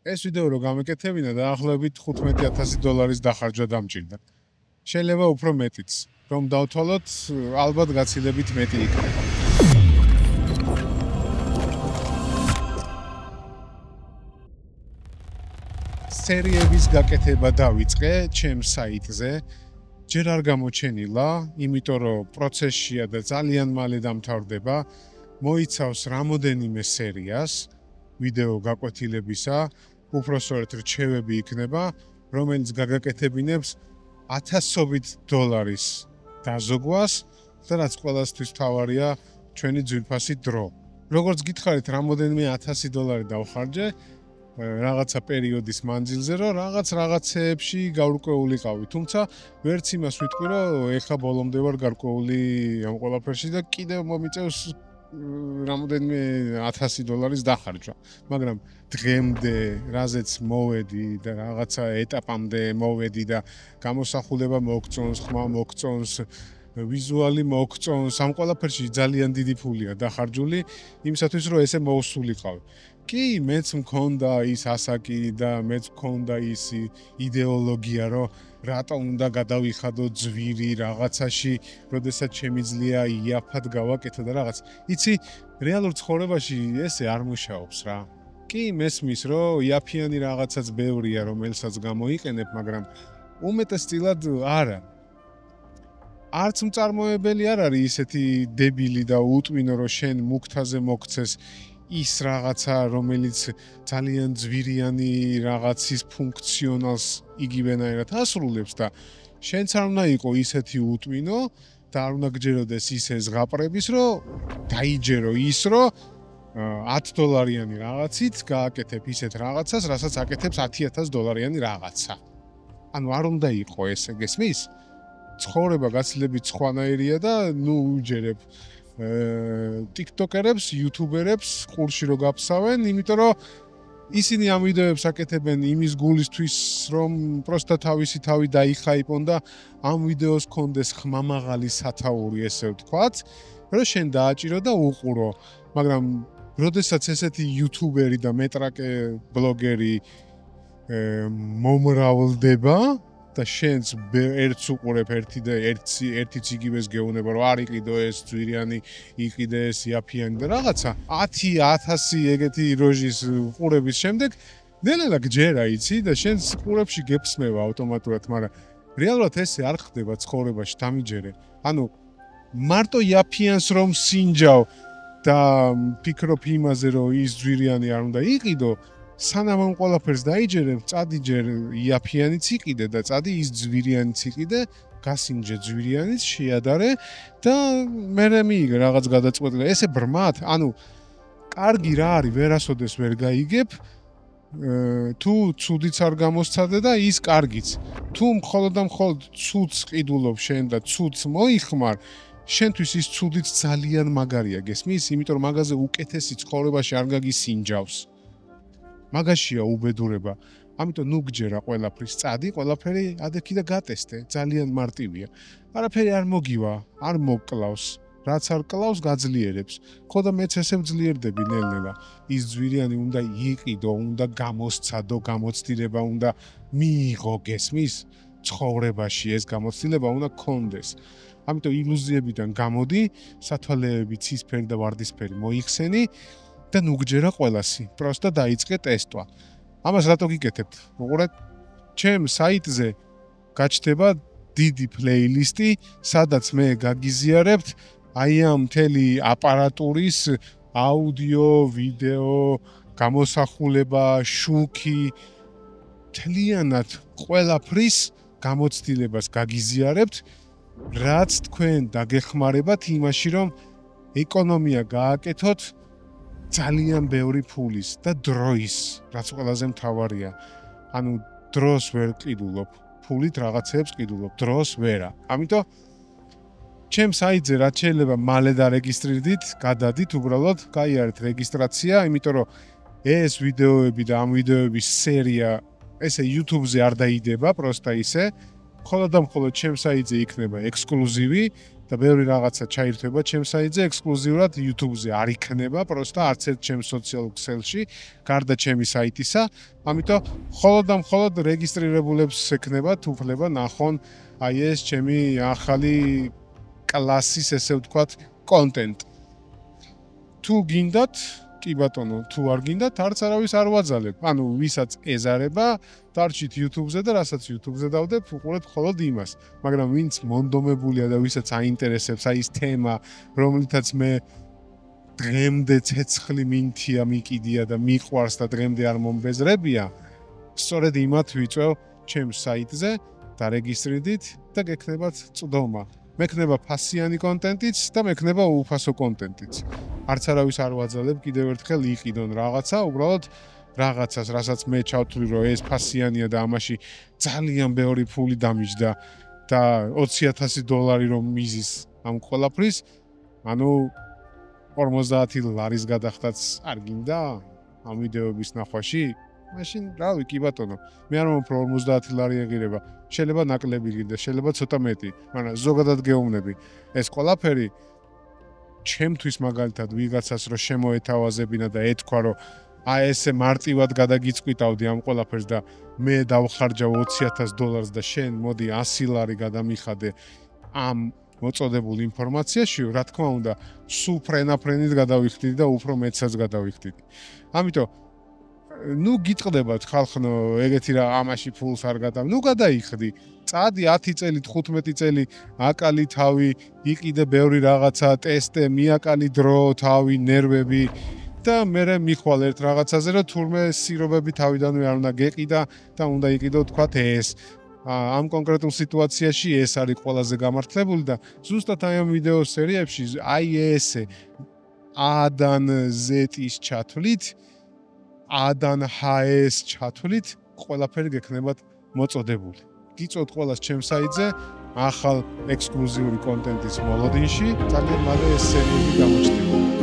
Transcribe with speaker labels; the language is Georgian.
Speaker 1: ეს ვიდეო რო გამეკეთებინა დაახლოებით $15,000 დახარჯვა დამჭირდა. შეიძლება უფრო მეტიც, რომ დავთვალოთ, ალბათ გაცილებით მეტი იქნება. სერიების გაკეთება დავიწყე ჩემს საიტზე. ჯერ არ გამოჩენილა, იმიტომ რომ პროცესშია და ძალიან მალე დამთავრდება. მოიცავს რამოდენიმე სერიას ვიდეო გაკვეთილებისა, უпроსტოდ რჩევები იქნება, რომელიც გაგაკეთებინებს $1000 დაზოგვას და რაც ყველასთვის მთავარია ჩვენი ძვირფასი დრო. როგორც გითხარით, რამოდენიმე $1000 დავხარჯე რაღაცა პერიოდის მანძილზე, რომ რაღაცეებში გაურკვეულიყავი, თუმცა ვერც იმას ვიტყვი, რომ ეხა ბოლომდე ვარ გარკვეული ამ ყველაფერში და კიდევ მომიწევს რამოდენიმე $1000 დახარჯვა. მაგრამ დღემდე, რაზეც მოვედი და რაღაცა ეტაპამდე მოვედი და გამოსახულება მოგწონს, ხმა მოგწონს, ვიზუალი მოგწონს, ამ ყველაფერში ძალიან დიდი ფულია დახარჯული, იმისათვის რომ ესე მოვსულიყავი. კი, მეც მქონდა ის ასაკი და მეც მქონდა ის იდეოლოგია, რომ რატომ უნდა გადავიხადო ძვირი რაღაცაში, როდესაც შემიძლია იაფად გავაკეთო და რაღაც. იცი, რეალურ ცხოვრებაში ესე არ მუშაობს რა. კი, მესმის, რომ იაფიანი რაღაცაც ბევრია, რომელსაც გამოიყენებ, მაგრამ უმეტესწილად არა. არც მწარმოებელი არ არის ისეთი დებილი და უტვინო, რომ შენ მუქთაზე მოგცეს ის რაღაცა, რომელიც ძალიან ძვირიანი რაღაცის ფუნქციონალს იგივენაირად ასრულებს და შენც არ უნდა იყო ისეთი უტვინო და არ უნდა გჯეროდეს ისე ზღაპრების, რომ დაიჯერო ის, რომ $10 რაღაცით გააკეთებ ისეთ რაღაცას, რასაც აკეთებს $10,000 რაღაცა. ანუ არ უნდა იყო ესე, გესმის? ცხოვრება გაცილებით სხვანაირია და უჯერებ TikTokerებს, YouTuberებს ყურში რო გაფსავენ, იმიტომ რომ ისინი ამ ვიდეოებს აკეთებენ იმის გულისთვის, რომ პროსტა თავისი თავი დაიხაიპონ და ამ ვიდეოს კონდეს ხმამაღალი სათაური, ესე ვთქვათ, რომ შენ დააჭირო და უყურო. მაგრამ როდესაც ესეთი YouTuberi და მეტრაკე ბლოგერი მომრავლდება და შენც ერთს უყურებ ერთი და ერთიც იგივეს გეუბნება, რომ არ იყიდო ეს ძვირიანი, იყიდე ეს იაფიანი და რაღაცა 10,000 ეგეთი როჟის ყურების შემდეგ ნელა გჯერა იცი და შენს ყურებში გეფსმევა ავტომატურად, მაგრამ რეალურად ესე არ ხდება ცხოვრებაში, დამიჯერე. ანუ მარტო იაფიანს რომ სინჯავ და ფიქრობ იმაზე, რომ ის ძვირიანი არ უნდა იყიდო, სანამ ამ ყველაფერს დაიჯერებ, წადი ჯერ იაფიანიც იყიდე და წადი ის ძვირიანიც იყიდე, გასინჯე ძვირიანიც, შეადარე და მერე მიიგე რაღაც გადაწყვეტილება. ესე ბრმად, ანუ კარგი რა არის, ვერასოდეს ვერ გაიგებ, თუ ცუდიც არ გამოსცადე და ის კარგიც. თუ მხოლოდ და მხოლოდ ცუდს ყიდულობ შენ და ცუდს მოიხმარ, შენთვის ის ცუდიც ძალიან მაგარია, გესმის? იმიტომ რომ მაგაზე უკეთესი ცხოვრებაში არ გაგისინჯავს. მაგაშია უბედურება. ამიტომ ნუ გჯერა ყველაფრის წადი, ყველაფერი ადექი და გატესტე, ძალიან მარტივია. არაფერი არ მოგივა, არ მოკლავს. რაც არ კლავს, გაძლიერებს. ხო და მეც ესე ვძლიერდები ნელ-ნელა. ის ძვირიანი უნდა იყიდო, უნდა გამოსცადო, გამოცდილება უნდა მიიღო, გესმის? ცხოვრებაში ეს გამოცდილება უნდა გქონდეს. ამიტომ ილუზიებიდან გამოდი, სათვალეები ცისფერი და ვარდისფერი მოიხსენი და ნუ გჯერა ყველასი, პროსტა დაიწყე ტესტვა. ამას რატო გიკეთებთ? უყურეთ, ჩემ საიტზე გაჩნდება დიდი პლეილისტი, სადაც მე გაგიზიარებთ აი ამ მთელი აპარატურის აუდიო, ვიდეო, გამოსახულება, შუქი, მთლიანად ყველაფრის გამოცდილებას გაგიზიარებთ, რაც თქვენ დაგეხმარებათ იმაში, რომ ეკონომია გააკეთოთ ძალიან ბევრი ფულის და დროის, რაც ყველაზე მთავარია. ანუ დროს ვერ ყიდულობ, ფულით რაღაცებს ყიდულობ, დროს ვერა. ამიტომ ჩემ საიტზე რაც შეიძლება მალე დარეგისტრირდით, გადადით უბრალოდ, გაიარეთ რეგისტრაცია, იმიტომ რომ ეს ვიდეოები და ამ ვიდეოების სერია ესე YouTube-ზე არ დაიდება, პროსტა ისე. მხოლოდ და მხოლოდ ჩემ საიტზე იქნება ექსკლუზივი და ბევრი რაღაცა ჩაირთვება ჩემს საიტზე ექსკლუზიურად YouTube-ზე არ იქნება, პროსტა არც ერთ ჩემს სოციალურ ქსელში, გარდა ჩემი საიტისა. ამიტომ მხოლოდ და მხოლოდ რეგისტრირებულებს ექნებათ უფლება ნახონ აი ეს ჩემი ახალი კლასის, ესე ვთქვათ, კონტენტი. თუ გინდათ, კი ბატონო, თუ არ გინდათ, არც არავის არ ვაძალებ. ანუ ვისაც ეზარება, დარჩით YouTube-ზე და რასაც YouTube-ზე დავდებ, უყურეთ მხოლოდ იმას. მაგრამ ვინც მონდომებულია და ვისაც აინტერესებს აი ეს თემა, რომლითაც მე დღემდე ცეცხლი მინთია მიკიდია და მიყვარს და დღემდე არ მომბეზრებია, სწორედ იმათ ვიწევ ჩემს საიტზე და რეგისტრირდით და გექნებათ წვდომა. მექნება ფასიანი კონტენტიც და მექნება უფასო კონტენტიც. არც არავის არ ვაძალებ კიდევ ერთხელ იყიდონ რაღაცა, უბრალოდ რაღაცას, რასაც მე ჩავთვლი, რომ ეს ფასიანია და ამაში ძალიან ბევრი ფული დამიჯდა და $20,000 რომ მიზის ამ ყველაფრის, ანუ 50 ლარის გადახდაც არ გინდა ამ ვიდეოების ნახვაში? მაშინ რავი, კი ბატონო, მე არ მომფრო 50 ლარი ეღირება. შეიძლება ნაკლები გინდა, შეიძლება ცოტა მეტი, მაგრამ ზოგადად გეუბნები, ეს ყველაფერი ჩემთვის მაგალითად ვიღაცას რო შემოეთავაზებინა და ეთქვა რომ აი ესე მარტივად გადაგიწყვიტავდი ამ ყველაფერს და მე დავხარჯავ $20,000 და შენ მოდი 100 ლარი გადამიხადე ამ მოწოდებულ ინფორმაციაში, რა თქმა უნდა, სულ ფრენაფრენით გადავიხდიდი და უფრო მეტსაც გადავიხდიდი. ამიტომ ნუ გიტყდებათ ხალხნო, ეგეთი რა ამაში ფულს არ გადავ. ნუ გადაიხდი. წადი 10 წელი, 15 წელი, აკალი თავი, იყიდე ბევრი რაღაცა, ტესტე, მიაკალი დრო, თავი, ნერვები და მერე მიხვალ ერთ რაღაცაზე, რომ თურმე სირობები თავიდანვე არ უნდა გეყიდა და უნდა იყიდო თქვათ ეს. ამ კონკრეტულ სიტუაციაში ეს არის ყველაზე გამართლებული და ზუსტად აი ამ ვიდეო სერიებში აი ესე A-დან Z-ის ჩათვლით A-დან H-ის ჩათვლით ყველაფერი გექნებათ მოწოდებული. გიწევთ ყველას ჩემს საიტზე ახალ ექსკლუზიური კონტენტის მოლოდინში, ძალიან მალე ეს სერიები გამოჩნდება.